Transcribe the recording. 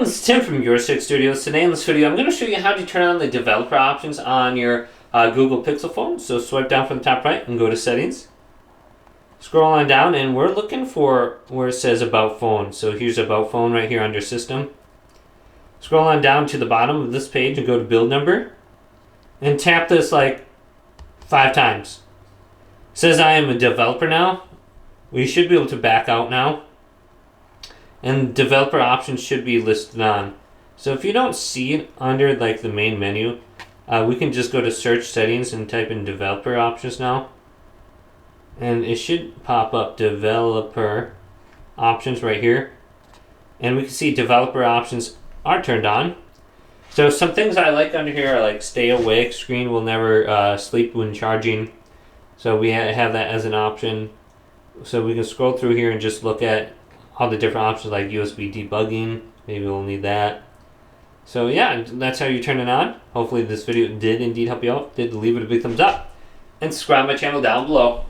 this is Tim from Your Six Studios. Today in this video I'm going to show you how to turn on the developer options on your Google Pixel phone. So swipe down from the top right and go to settings. Scroll on down and we're looking for where it says about phone. So here's about phone right here under system. Scroll on down to the bottom of this page and go to build number. And tap this like 5 times. It says I am a developer now. We should be able to back out now. And developer options should be listed on. So if you don't see it under like the main menu, we can just go to search settings and type in developer options now. And it should pop up developer options right here. And we can see developer options are turned on. So some things I like under here are like stay awake, screen will never sleep when charging. So we have that as an option. So we can scroll through here and just look at all the different options like USB debugging. Maybe we'll need that. So yeah, that's how you turn it on. Hopefully this video did indeed help you out. Did leave it a big thumbs up. And subscribe to my channel down below.